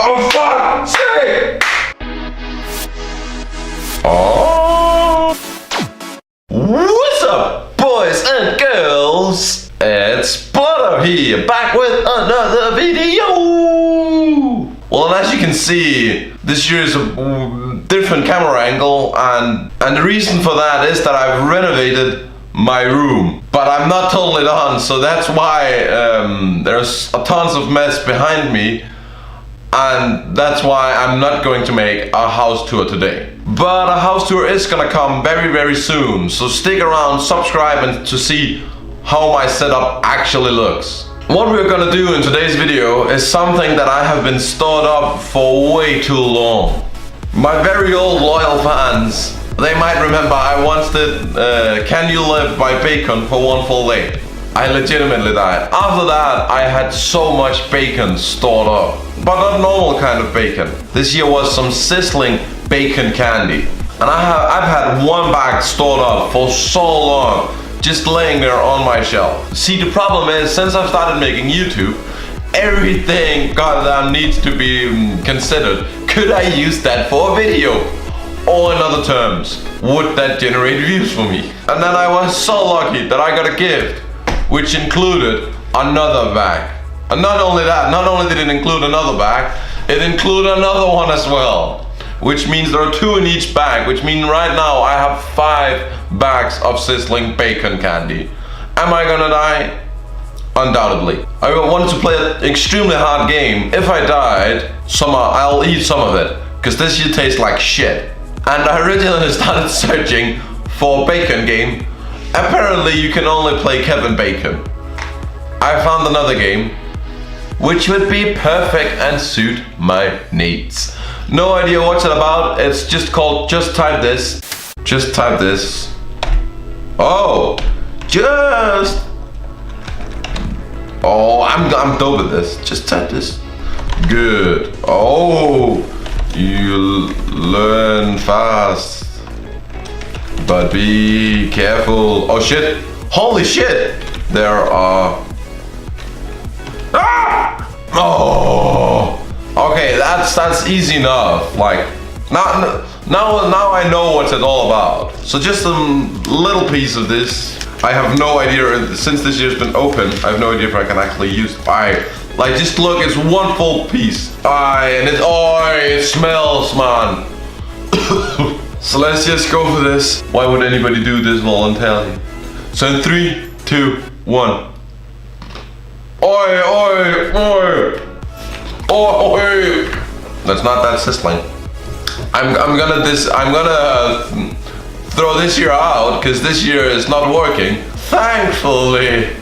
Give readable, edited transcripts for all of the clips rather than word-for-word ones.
For fuck's sake! Oh! What's up, boys and girls? It's Plutto here, back with another video! Well, and as you can see, this year is a different camera angle, and the reason for that is that I've renovated my room. But I'm not totally done, so that's why there's a tons of mess behind me, and that's why I'm not going to make a house tour today. But a house tour is gonna come very, very soon, so stick around, subscribe, and to see how my setup actually looks. What we're gonna do in today's video is something that I have been stored up for way too long. My very old loyal fans, they might remember I once did Can You Live by Bacon for one full day. I legitimately died. After that, I had so much bacon stored up, but not normal kind of bacon. This year was some Sizzling bacon candy, and I've had one bag stored up for so long, just laying there on my shelf. See, the problem is, since I've started making YouTube, everything goddamn needs to be considered. Could I use that for a video? Or in other terms, would that generate views for me? And then I was so lucky that I got a gift, which included another bag. And not only that, not only did it include another bag, it included another one as well. Which means there are 2 in each bag, which means right now I have 5 bags of Sizzling bacon candy. Am I gonna die? Undoubtedly. I wanted to play an extremely hard game. If I died, I'll eat some of it, because this shit tastes like shit. And I originally started searching for a bacon game. Apparently you can only play Kevin Bacon. I found another game which would be perfect and suit my needs. No idea what's it about. It's just called Just Type This. Just type this. Oh, I'm dope at this. Just type this. Good. Oh, you learn fast, but be careful. Oh shit! Holy shit! There are. Ah! Oh. Okay, that's easy enough. Like now I know what it's all about. So just a little piece of this. I have no idea, since this year's been open, I have no idea if I can actually use it. Like, just look, it's one full piece. And it smells, man. So let's just go for this. Why would anybody do this voluntarily? So in 3, 2, 1. Oi, oi, oi. Oi. That's not that Sizzling. I'm gonna throw this year out, because this year is not working. Thankfully,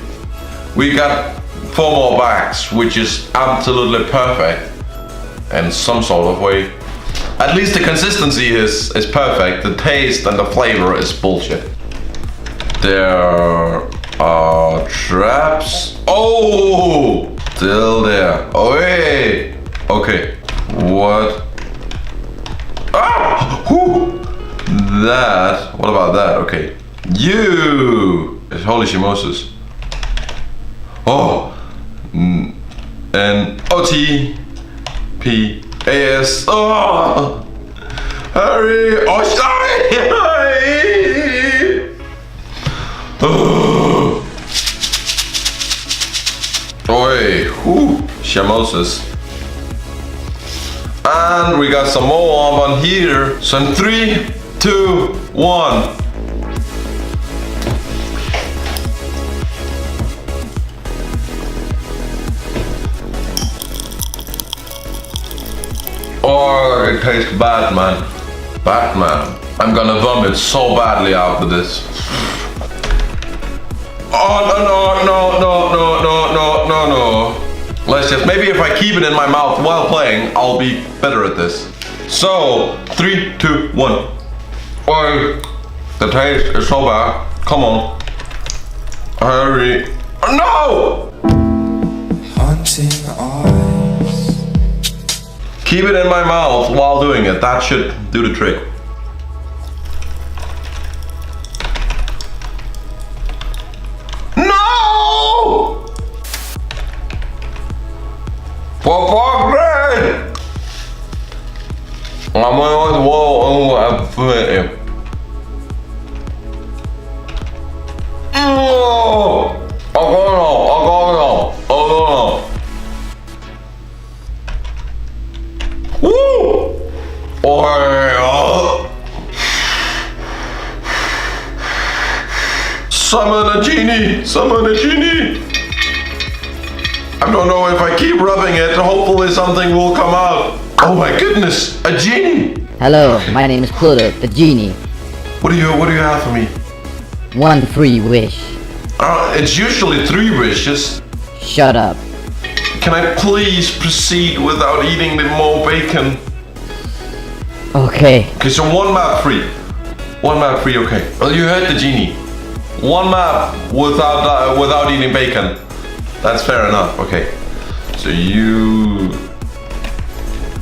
we got 4 more bags, which is absolutely perfect in some sort of way. At least the consistency is perfect. The taste and the flavor is bullshit. There are traps. Oh, still there. Oh, hey. Okay. What? Ah! Whew. That. What about that? Okay. You. Holy shimoses. Oh. N-O-T-P-A-S. Oh. Hurry. Oh, sorry. Oh. Oi. Whew. Shimoses. And we got some more on here. So in 3, 2, 1. Oh, it tastes bad, man. Batman. I'm gonna vomit so badly after this. Oh, no. Let's just, maybe if I keep it in my mouth while playing, I'll be better at this. So, 3, 2, 1. Oh, the taste is so bad. Come on. Hurry. Oh, no! Haunting eyes. Keep it in my mouth while doing it. That should do the trick. No! For fuck's sake! Summon a genie! Summon a genie! I don't know if I keep rubbing it, hopefully something will come out. Oh my goodness, a genie! Hello, my name is Plutto, the genie. What do you have for me? One free wish. It's usually 3 wishes. Shut up. Can I please proceed without eating the more bacon? Okay. Okay, so 1 map free. 1 map free, okay. Well, you heard the genie. 1 map without eating bacon. That's fair enough, okay. So you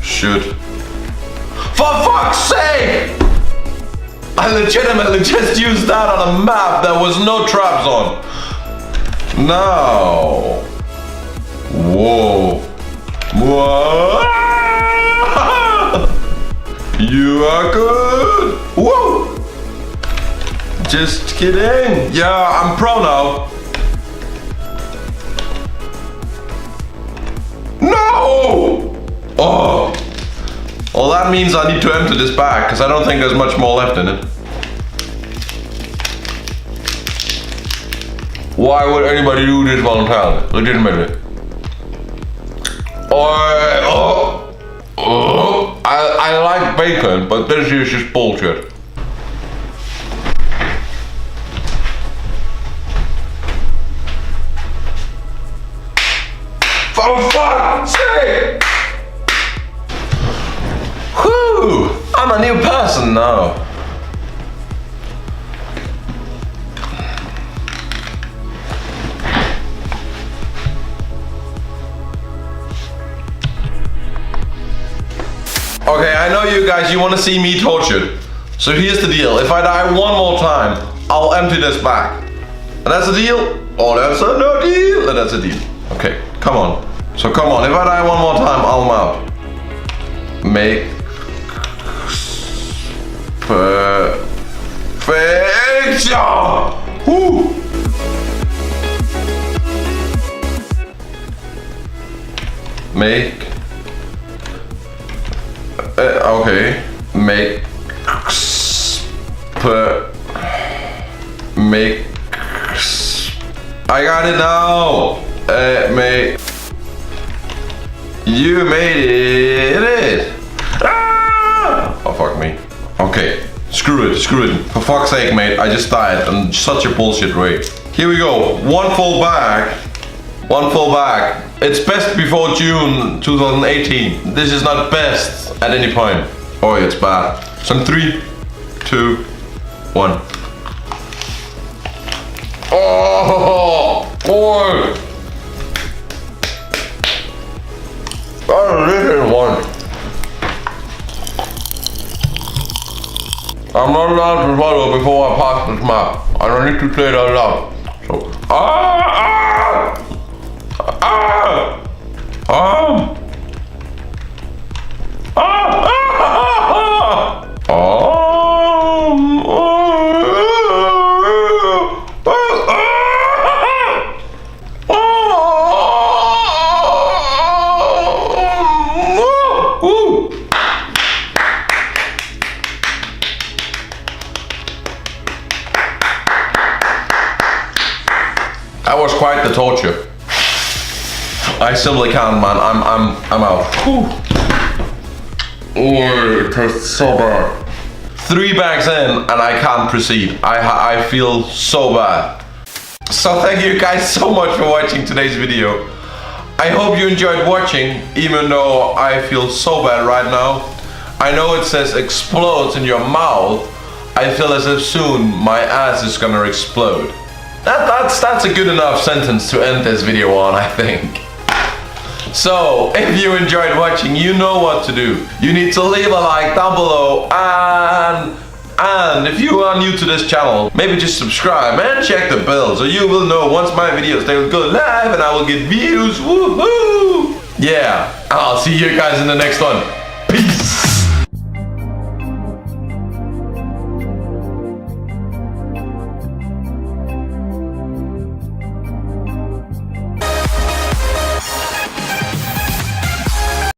should... For fuck's sake! I legitimately just used that on a map that was no traps on. No. Whoa. Whoa. You are good. Whoa. Just kidding. Yeah, I'm pro now. No. Oh. Well, that means I need to empty this bag because I don't think there's much more left in it. Why would anybody do this voluntarily? Legitimately. I like bacon, but this is just bullshit. For fuck's sake! Whew! I'm a new person now. Okay, I know you guys, you want to see me tortured. So here's the deal. If I die 1 more time, I'll empty this bag. And that's a deal? Oh, that's a no deal? That's a deal. Okay, come on. So come on, if I die 1 more time, I'm out. Make perfection! Woo! Make okay. Make I got it now. You made it. Ah! Oh fuck me. Okay. Screw it. For fuck's sake, mate. I just died in such a bullshit way. Here we go. 1 full bag. 1 full bag. It's best before June 2018. This is not best at any point. Oh, it's bad. So 3, 2, 1. Oh, boy. That's a little one. I'm not allowed to swallow before I pass this map. I don't need to say it out loud. So, that was quite the torture. I simply can't, man. I'm out. Whew. Oh, it tastes so bad. 3 bags in and I can't proceed. I feel so bad. So thank you guys so much for watching today's video. I hope you enjoyed watching, even though I feel so bad right now. I know it says explodes in your mouth. I feel as if soon my ass is gonna explode. That's a good enough sentence to end this video on, I think. So, if you enjoyed watching, you know what to do. You need to leave a like down below, and if you are new to this channel, maybe just subscribe and check the bell so you will know once my videos they will go live and I will get views. Woohoo! Yeah, I'll see you guys in the next one. Peace!